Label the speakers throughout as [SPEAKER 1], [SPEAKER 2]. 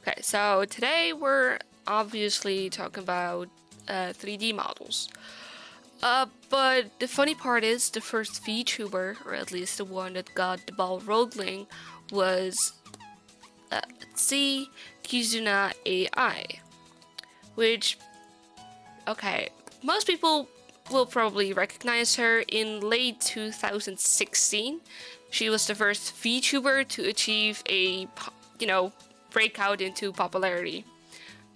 [SPEAKER 1] Okay, so today we're obviously talking about 3D models. But the funny part is the first VTuber, or at least the one that got the ball rolling, was let's see, Kizuna AI, which, okay, most people will probably recognize her. In late 2016. She was the first VTuber to achieve a, breakout into popularity.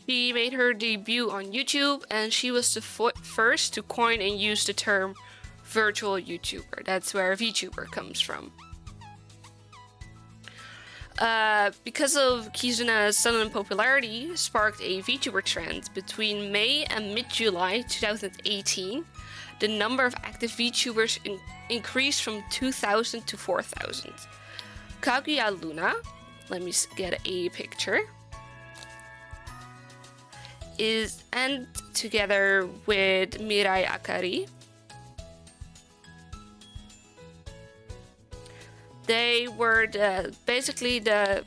[SPEAKER 1] She made her debut on YouTube, and she was the first to coin and use the term virtual YouTuber. That's where VTuber comes from. Because of Kizuna's sudden popularity, sparked a VTuber trend. Between May and mid-July 2018, the number of active VTubers increased from 2,000 to 4,000. Kaguya Luna, let me get a picture, and together with Mirai Akari, they were basically the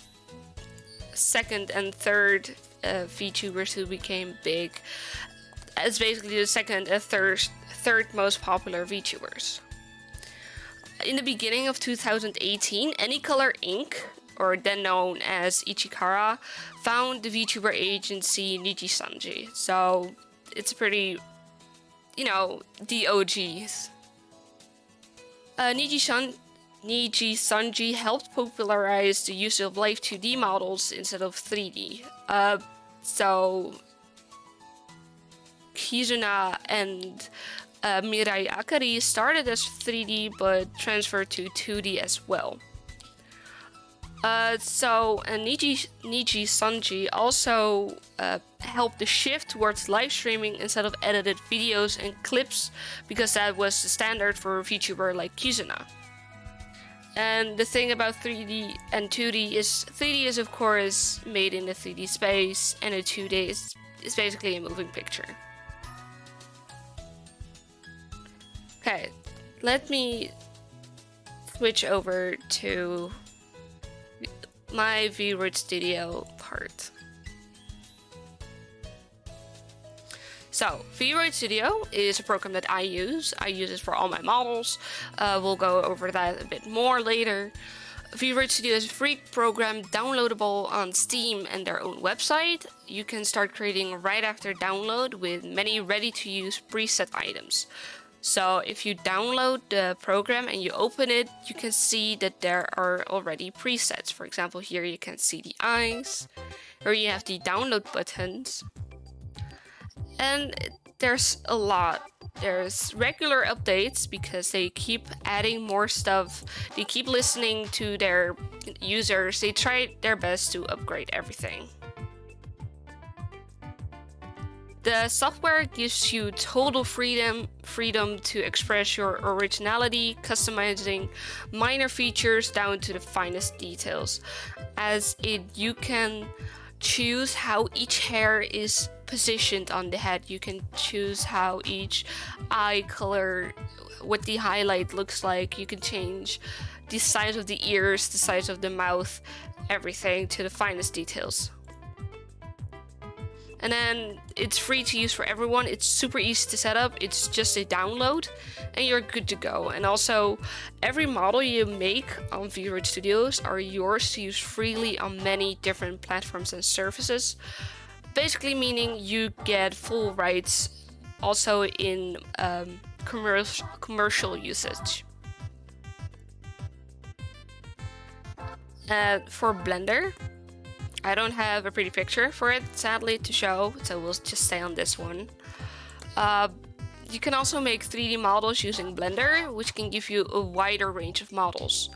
[SPEAKER 1] second and third VTubers who became big. It's basically the second and third most popular VTubers. In the beginning of 2018, Anycolor Inc., or then known as Ichikara, found the VTuber agency Niji Sanji. So it's pretty, the OGs. Niji Sanji helped popularize the use of live 2D models instead of 3D. So Kizuna and Mirai Akari started as 3D but transferred to 2D as well. Niji Sanji also helped the shift towards live streaming instead of edited videos and clips, because that was the standard for a VTuber like Kizuna. And the thing about 3D and 2D is 3D is of course made in the 3D space, and a 2D is basically a moving picture. Okay, let me switch over to my Vtuber Studio part. So, Vtuber Studio is a program that I use. I use it for all my models. We'll go over that a bit more later. Vtuber Studio is a free program downloadable on Steam and their own website. You can start creating right after download with many ready-to-use preset items. So if you download the program and you open it, you can see that there are already presets. For example, here you can see the eyes, or you have the download buttons. And there's a lot. There's regular updates because they keep adding more stuff. They keep listening to their users. They try their best to upgrade everything. The software gives you total freedom to express your originality, customizing minor features down to the finest details. You can choose how each hair is positioned on the head. You can choose how each eye color, what the highlight looks like. You can change the size of the ears, the size of the mouth, everything to the finest details. And then it's free to use for everyone. It's super easy to set up. It's just a download and you're good to go. And also, every model you make on Vtuber Studios are yours to use freely on many different platforms and services. Basically meaning you get full rights also in commercial usage. For Blender, I don't have a pretty picture for it, sadly, to show, so we'll just stay on this one. You can also make 3D models using Blender, which can give you a wider range of models.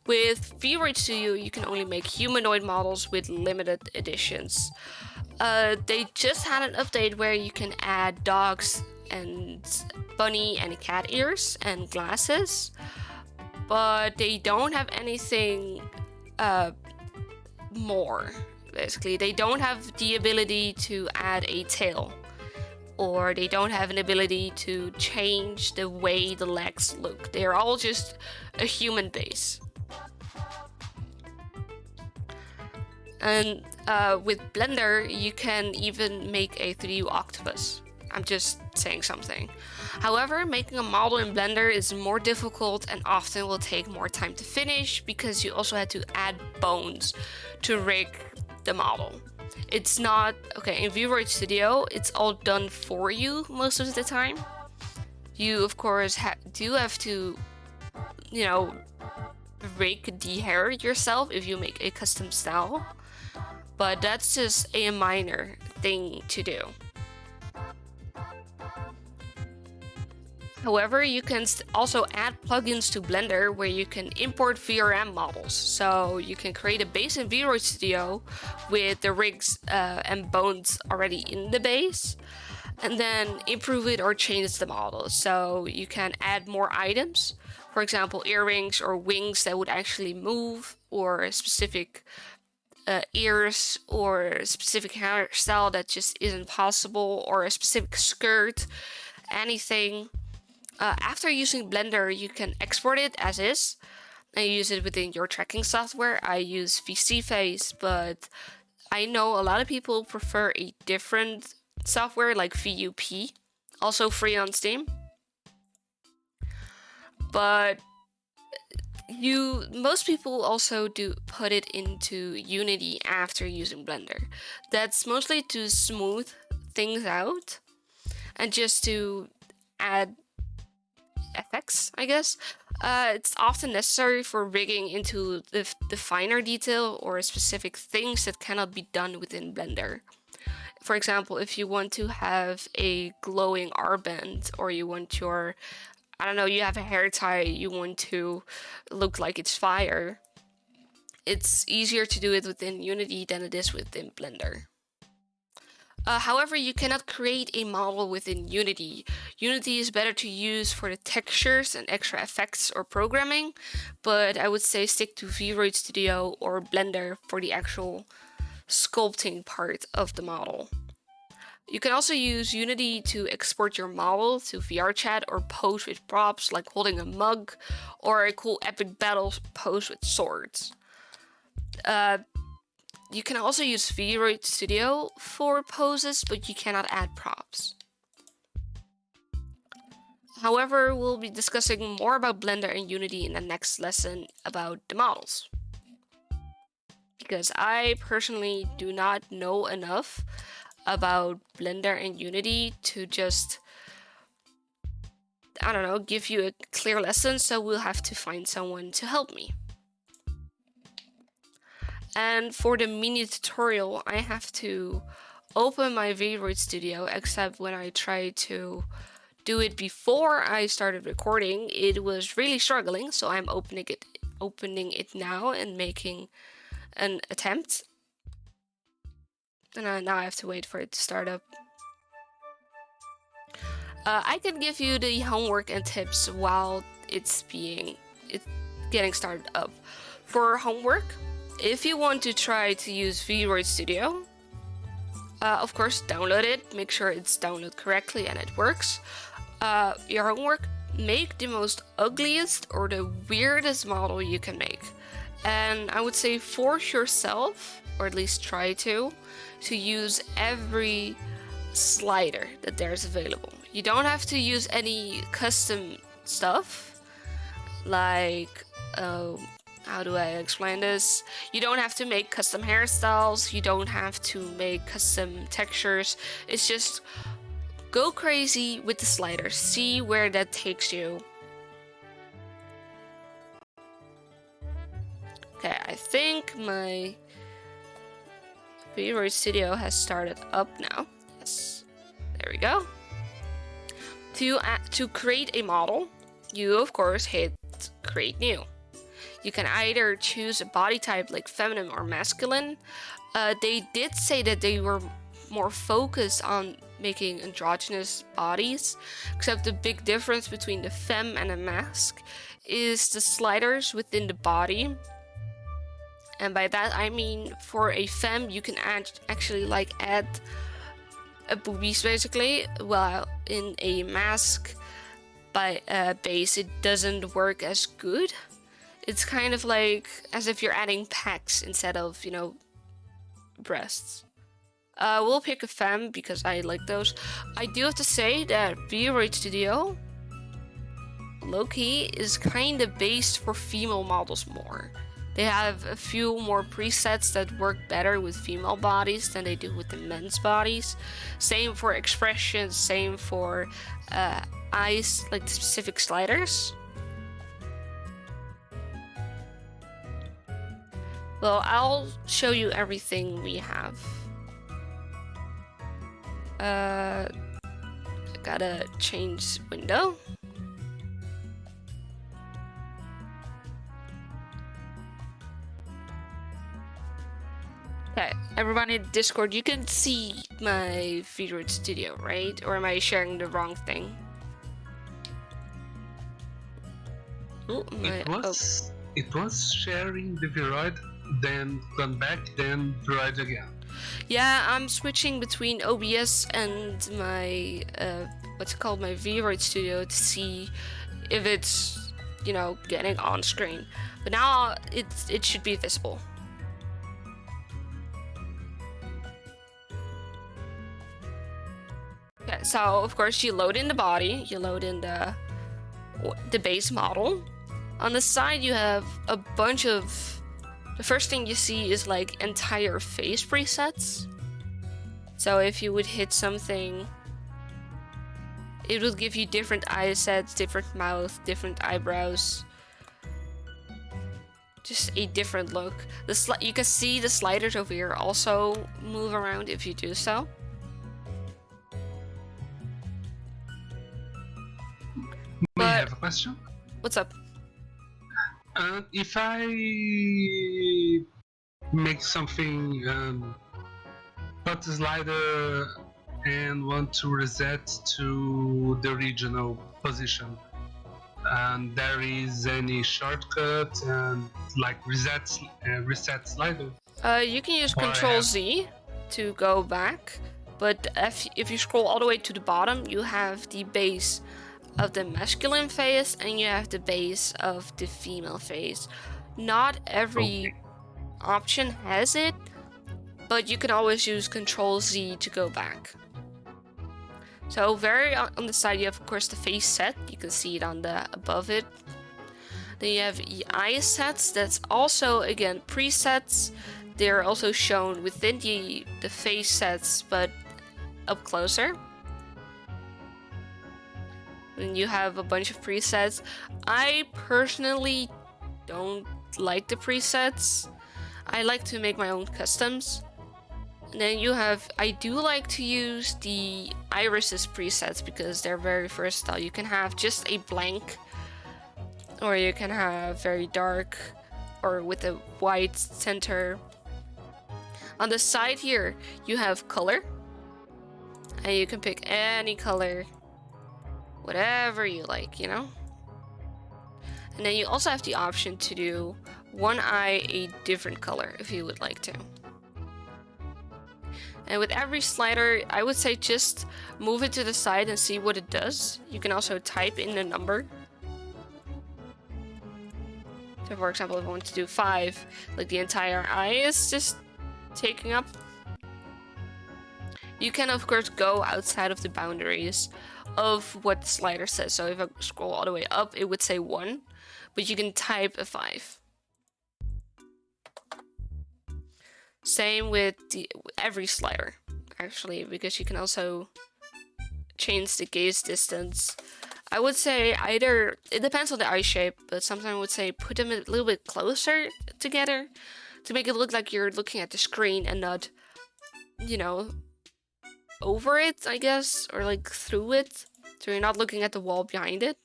[SPEAKER 1] With Vtuber Studio, you can only make humanoid models with limited editions. They just had an update where you can add dogs and bunny and cat ears and glasses, but they don't have anything more. Basically, they don't have the ability to add a tail, or they don't have an ability to change the way the legs look. They're all just a human base. And with Blender, you can even make a 3D octopus. I'm just saying something. However, making a model in Blender is more difficult and often will take more time to finish because you also had to add bones to rig the model. It's not, okay, in Vtuber Studio, it's all done for you most of the time. You, of course, do have to, you know, rig the hair yourself if you make a custom style, but that's just a minor thing to do. However, you can also add plugins to Blender where you can import VRM models. So you can create a base in Vtuber Studio with the rigs and bones already in the base, and then improve it or change the model. So you can add more items, for example, earrings or wings that would actually move, or a specific ears, or a specific hairstyle that just isn't possible, or a specific skirt, anything. After using Blender, you can export it as is and use it within your tracking software. I use VCFace, but I know a lot of people prefer a different software like VUP, also free on Steam. But most people also do put it into Unity after using Blender. That's mostly to smooth things out and just to add effects, I guess. It's often necessary for rigging into the finer detail or specific things that cannot be done within Blender. For example, if you want to have a glowing arband, or you want your, I don't know, you have a hair tie, you want to look like it's fire, it's easier to do it within Unity than it is within Blender. However, you cannot create a model within Unity. Unity is better to use for the textures and extra effects or programming, but I would say stick to Vtuber Studio or Blender for the actual sculpting part of the model. You can also use Unity to export your model to VRChat or pose with props like holding a mug or a cool epic battle pose with swords. You can also use Vtuber Studio for poses, but you cannot add props. However, we'll be discussing more about Blender and Unity in the next lesson about the models. Because I personally do not know enough about Blender and Unity to just, I don't know, give you a clear lesson, so we'll have to find someone to help me. And for the mini tutorial, I have to open my Vtuber Studio, except when I try to do it before I started recording, it was really struggling, so I'm opening it now and making an attempt. And now I have to wait for it to start up. I can give you the homework and tips while it's getting started up. For homework, if you want to try to use Vtuber Studio, of course, download it. Make sure it's downloaded correctly and it works. Your homework: make the most ugliest or the weirdest model you can make. And I would say force yourself, or at least try to use every slider that there's available. You don't have to use any custom stuff, like, how do I explain this? You don't have to make custom hairstyles, you don't have to make custom textures. It's just go crazy with the sliders, see where that takes you. Okay, I think my Vtuber Studio has started up now. Yes, there we go. To create a model, you of course hit create new. You can either choose a body type like feminine or masculine. They did say that they were more focused on making androgynous bodies, except the big difference between the femme and a mask is the sliders within the body. And by that I mean, for a femme you can actually add boobies basically, while in a mask base it doesn't work as good. It's kind of like as if you're adding pecs instead of, breasts. We'll pick a femme because I like those. I do have to say that Vtuber Studio low-key is kind of based for female models more. They have a few more presets that work better with female bodies than they do with the men's bodies. Same for expressions, same for eyes, like the specific sliders. Well, I'll show you everything we have. Gotta change window. Okay, everyone in Discord, you can see my Vtuber Studio, right? Or am I sharing the wrong thing? Ooh,
[SPEAKER 2] it was sharing the Vroid, then gone back, then Vroid again.
[SPEAKER 1] Yeah, I'm switching between OBS and my what's it called, my Vtuber Studio, to see if it's, you know, getting on screen. But now it should be visible. Okay, so of course you load in the body, you load in the base model. On the side you have a bunch of, the first thing you see is like entire face presets. So if you would hit something, it will give you different eye sets, different mouth, different eyebrows. Just a different look. You can see the sliders over here also move around if you do so.
[SPEAKER 2] May I have a question?
[SPEAKER 1] What's up?
[SPEAKER 2] If I make something, put the slider and want to reset to the original position, and there is any shortcut and like reset slider?
[SPEAKER 1] You can use Control Z to go back, but if you scroll all the way to the bottom, you have the base of the masculine face and you have the base of the female face. Not every option has it, but you can always use Control Z to go back. So very on the side you have of course the face set, you can see it on the above it. Then you have eye sets, that's also again presets. They're also shown within the face sets but up closer. And you have a bunch of presets. I personally don't like the presets. I like to make my own customs. And then you have, I do like to use the irises presets because they're very versatile. You can have just a blank, or you can have very dark, or with a white center. On the side here, you have color, and you can pick any color, whatever you like, you know? And then you also have the option to do one eye a different color if you would like to. And with every slider, I would say just move it to the side and see what it does. You can also type in a number. So for example, if I want to do 5, like the entire eye is just taking up. You can of course go outside of the boundaries of what the slider says. So if I scroll all the way up, it would say 1, but you can type a 5. Same with every slider, actually, because you can also change the gaze distance. I would say either, it depends on the eye shape, but sometimes I would say put them a little bit closer together to make it look like you're looking at the screen and not, you know, over it, I guess, or like through it, so you're not looking at the wall behind it.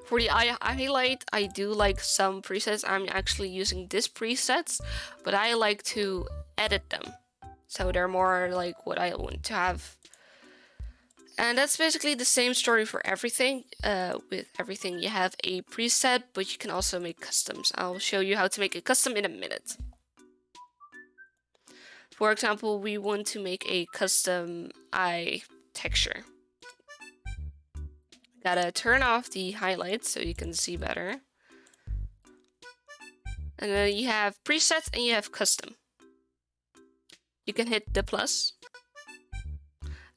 [SPEAKER 1] For the eye highlight, I do like some presets. I'm actually using this presets, but I like to edit them, so they're more like what I want to have. And that's basically the same story for everything. With everything, you have a preset, but you can also make customs. I'll show you how to make a custom in a minute. For example, we want to make a custom eye texture. Gotta turn off the highlights so you can see better. And then you have presets and you have custom. You can hit the plus.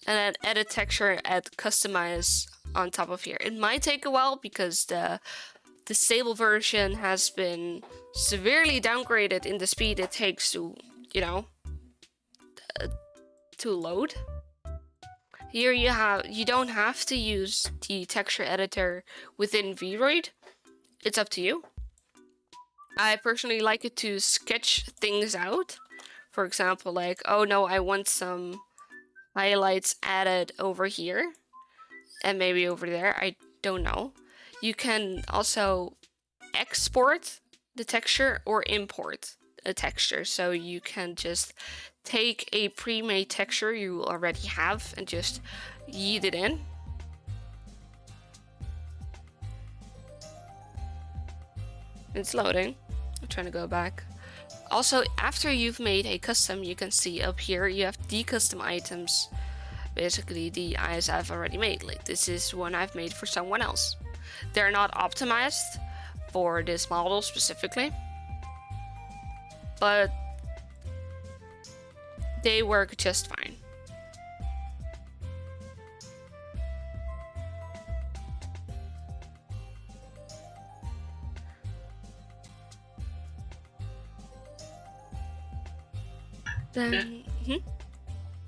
[SPEAKER 1] And then edit texture, add customize on top of here. It might take a while because the stable version has been severely downgraded in the speed it takes to, you know, to load. Here you don't have to use the texture editor within Vroid. It's up to you. I personally like it to sketch things out. For example, like, oh no, I want some highlights added over here and maybe over there. I don't know. You can also export the texture or import a texture. So you can just take a pre-made texture you already have and just yeet it in. It's loading. I'm trying to go back. Also, after you've made a custom, you can see up here you have the custom items. Basically the eyes I've already made. Like, this is one I've made for someone else. They're not optimized for this model specifically, but they work just fine. Then,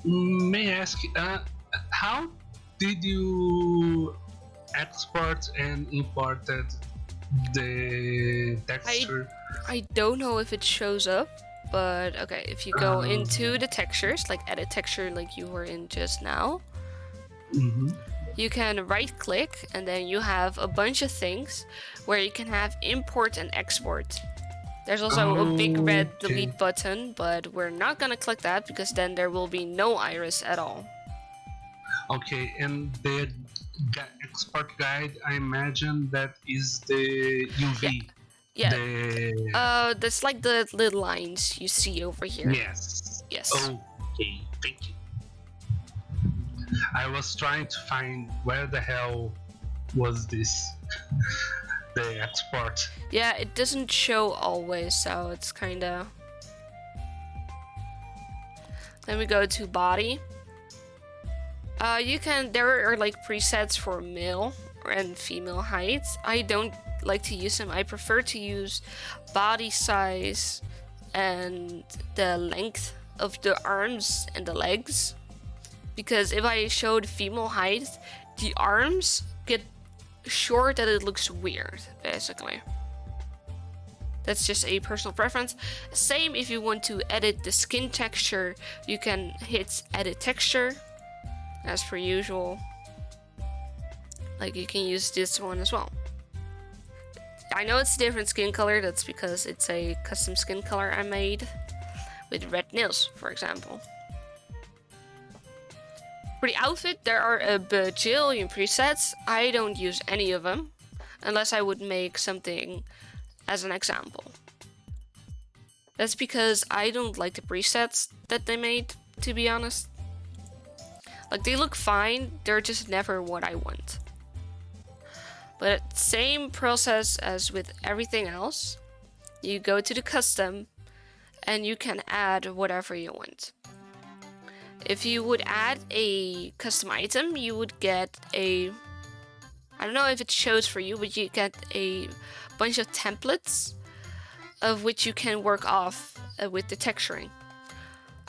[SPEAKER 2] May I ask, how did you export and imported the texture?
[SPEAKER 1] I don't know if it shows up, but okay, if you go into the textures, like edit texture like you were in just now, you can right click and then you have a bunch of things where you can have import and export. There's also a big red delete button, but we're not gonna click that because then there will be no iris at all.
[SPEAKER 2] Okay, and the export guide, I imagine that is the UV.
[SPEAKER 1] Yeah. That's like the little lines you see over here.
[SPEAKER 2] Yes.
[SPEAKER 1] Yes.
[SPEAKER 2] Okay, thank you. I was trying to find where the hell was this. The export.
[SPEAKER 1] Yeah, it doesn't show always, so it's kinda... Then we go to body. There are like presets for male and female heights. I don't like to use them. I prefer to use body size and the length of the arms and the legs. Because if I show the female height, the arms get short that it looks weird, basically. That's just a personal preference. Same if you want to edit the skin texture, you can hit edit texture as per usual. Like, you can use this one as well. I know it's a different skin color, that's because it's a custom skin color I made with red nails, for example. For the outfit, there are a bajillion presets. I don't use any of them, unless I would make something as an example. That's because I don't like the presets that they made, to be honest. Like, they look fine, they're just never what I want. But same process as with everything else. You go to the custom, and you can add whatever you want. If you would add a custom item, you would get a... I don't know if it shows for you, but you get a bunch of templates of which you can work off with the texturing.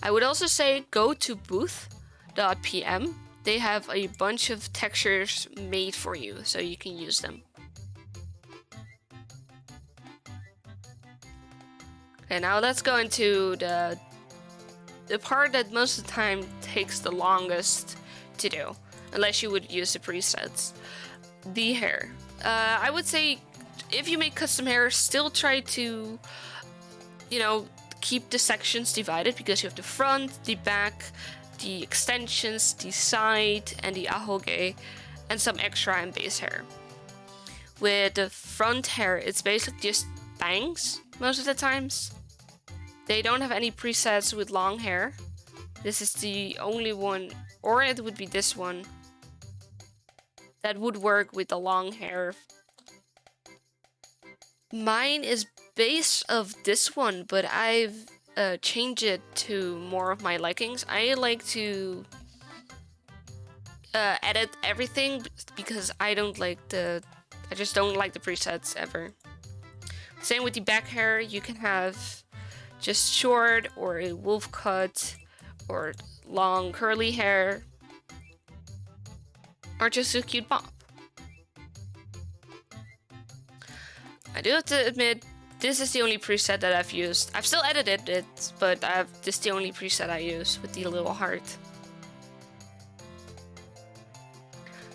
[SPEAKER 1] I would also say go to booth.pm. They have a bunch of textures made for you, so you can use them. Okay, now let's go into the part that most of the time takes the longest to do, unless you would use the presets. The hair. I would say if you make custom hair, still try to, you know, keep the sections divided, because you have the front, the back, the extensions, the side, and the ahoge, and some extra and base hair. With the front hair, it's basically just bangs most of the times. They don't have any presets with long hair. This is the only one, or it would be this one, that would work with the long hair. Mine is base of this one, but I've changed it to more of my likings. I like to edit everything because I just don't like the presets ever. Same with the back hair, you can have just short or a wolf cut or long curly hair or just a cute bob. I do have to admit, this is the only preset that I've used. I've still edited it, but this is the only preset I use with the little heart.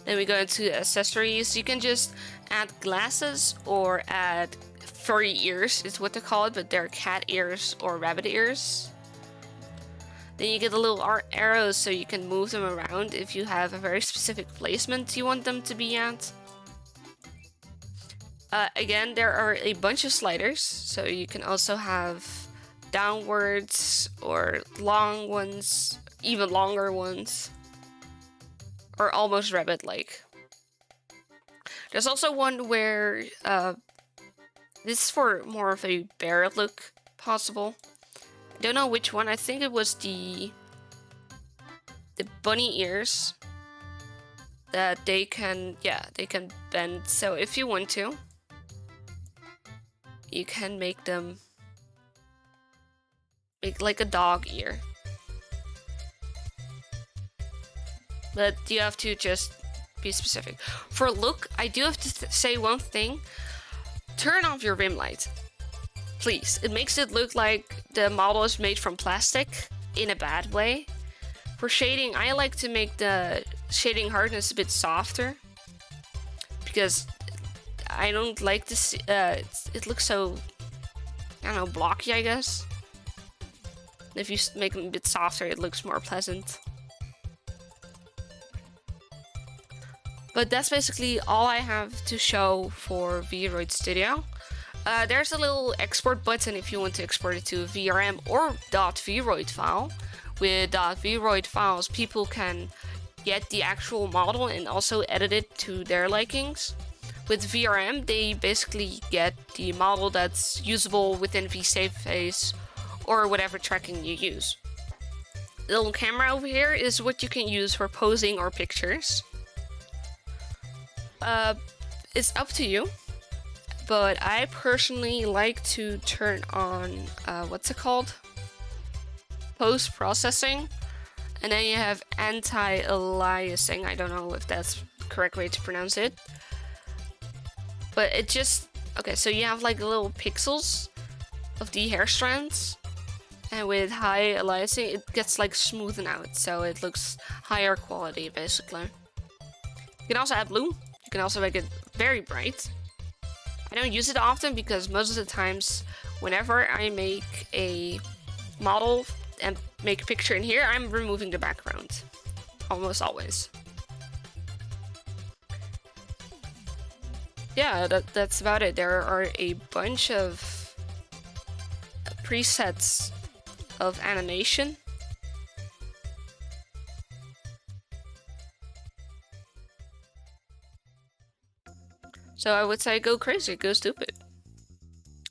[SPEAKER 1] Then we go into accessories. You can just add glasses or add furry ears, is what they call it, but they're cat ears or rabbit ears. Then you get the little arrows so you can move them around if you have a very specific placement you want them to be at. Again, there are a bunch of sliders, so you can also have downwards or long ones, even longer ones, or almost rabbit-like. There's also one where this is for more of a bear look possible. I don't know which one. I think it was the bunny ears that they can bend. So if you want to, you can make them like a dog ear. But you have to just be specific. For look, I do have to say one thing. Turn off your rim light, please. It makes it look like the model is made from plastic in a bad way. For shading, I like to make the shading hardness a bit softer because I don't like this. It looks so, I don't know, blocky, I guess. If you make them a bit softer, it looks more pleasant. But that's basically all I have to show for Vtuber Studio. There's a little export button if you want to export it to a VRM or .vroid file. With .vroid files, people can get the actual model and also edit it to their likings. With VRM, they basically get the model that's usable within vSaveFace or whatever tracking you use. The little camera over here is what you can use for posing or pictures. It's up to you, but I personally like to turn on, what's it called? Post-processing, and then you have anti-aliasing. I don't know if that's the correct way to pronounce it. But it just, okay, so you have like little pixels of the hair strands, and with high aliasing, it gets like smoothened out, so it looks higher quality, basically. You can also add blue. You can also make it very bright. I don't use it often because most of the times, whenever I make a model and make a picture in here, I'm removing the background. Almost always. Yeah, that's about it. There are a bunch of presets of animation. So I would say go crazy, go stupid.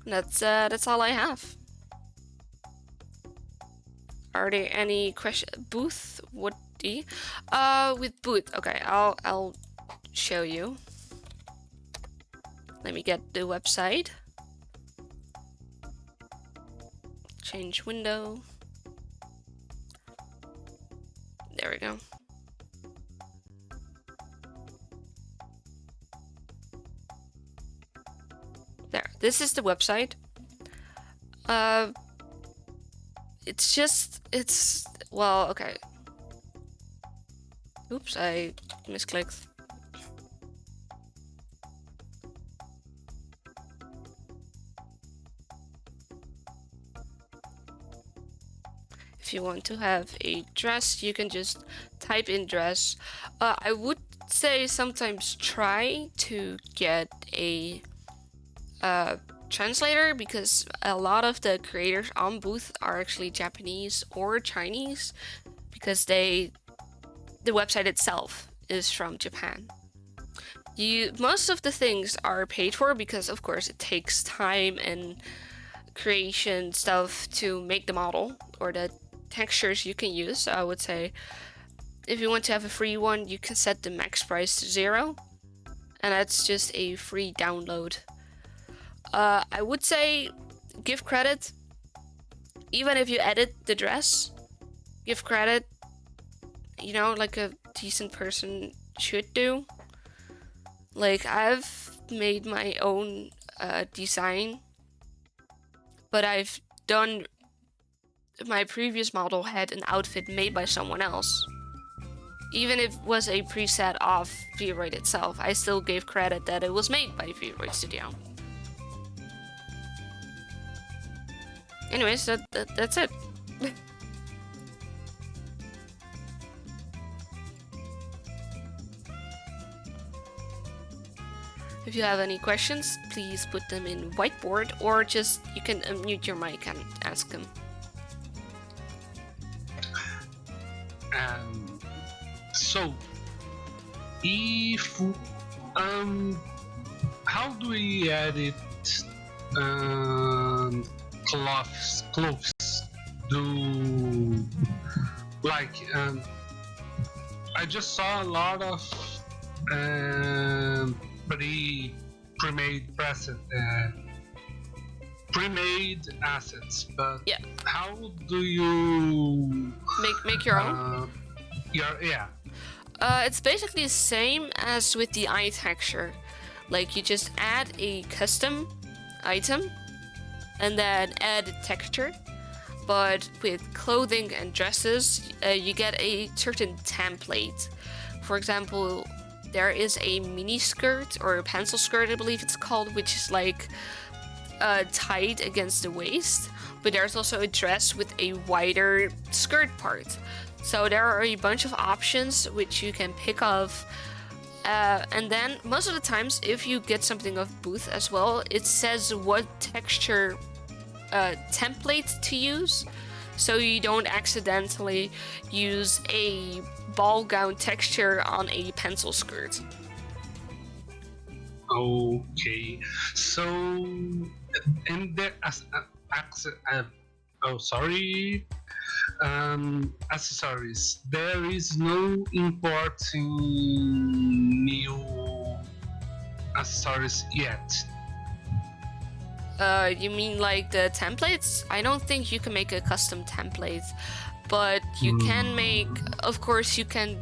[SPEAKER 1] That's all I have. Are there any questions? Booth? What the? With booth. Okay, I'll show you. Let me get the website. Change window. There we go. There. This is the website. Well, okay. Oops, I misclicked. If you want to have a dress, you can just type in dress. I would say sometimes try to get a translator because a lot of the creators on Booth are actually Japanese or Chinese because the website itself is from Japan. Most of the things are paid for because of course it takes time and creation stuff to make the model or the textures you can use. So I would say if you want to have a free one, you can set the max price to 0, and that's just a free download. I would say give credit, even if you edit the dress, give credit, you know, like a decent person should do. Like, I've made my own design, but I've done, my previous model had an outfit made by someone else. Even if it was a preset of Vtuber itself, I still gave credit that it was made by Vtuber Studio. Anyways, that's it. If you have any questions, please put them in whiteboard, or just you can unmute your mic and ask them.
[SPEAKER 2] So, if how do we edit clothes? Do like I just saw a lot of pre-made assets, but
[SPEAKER 1] yeah,
[SPEAKER 2] how do you
[SPEAKER 1] make your own?
[SPEAKER 2] Yeah.
[SPEAKER 1] It's basically the same as with the eye texture. Like, you just add a custom item and then add a texture. But with clothing and dresses, you get a certain template. For example, there is a mini skirt or a pencil skirt, I believe it's called, which is like tied against the waist. But there's also a dress with a wider skirt part. So there are a bunch of options which you can pick off. And then most of the times, if you get something off Booth as well, it says what texture template to use, so you don't accidentally use a ball gown texture on a pencil skirt.
[SPEAKER 2] Okay, so and there accessories. There is no importing new accessories yet.
[SPEAKER 1] You mean like the templates? I don't think you can make a custom template, but you can make, of course, you can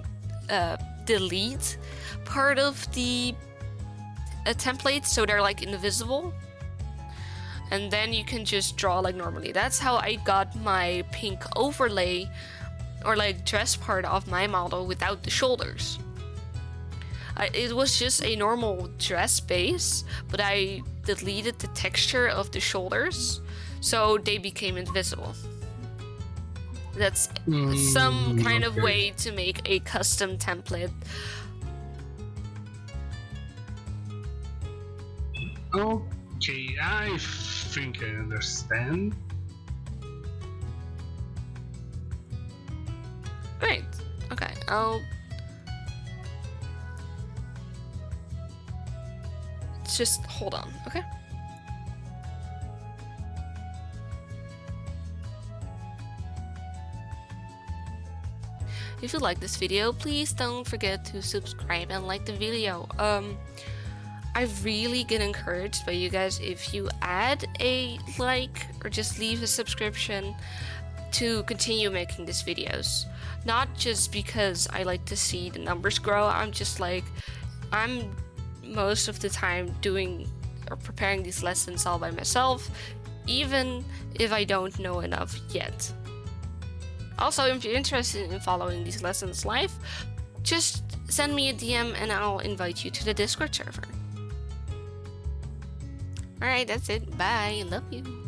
[SPEAKER 1] delete part of the template so they're like invisible, and then you can just draw like normally. That's how I got my pink overlay or like dress part of my model without the shoulders. It was just a normal dress base, but I deleted the texture of the shoulders, so they became invisible. That's some kind of way to make a custom template.
[SPEAKER 2] Okay, I think I understand.
[SPEAKER 1] Great. Okay, just hold on, okay? If you like this video, please don't forget to subscribe and like the video. I really get encouraged by you guys if you add a like or just leave a subscription to continue making these videos. Not just because I like to see the numbers grow, I'm most of the time doing or preparing these lessons all by myself, even if I don't know enough yet. Also, if you're interested in following these lessons live, just send me a DM and I'll invite you to the Discord server. Alright, that's it. Bye. Love you.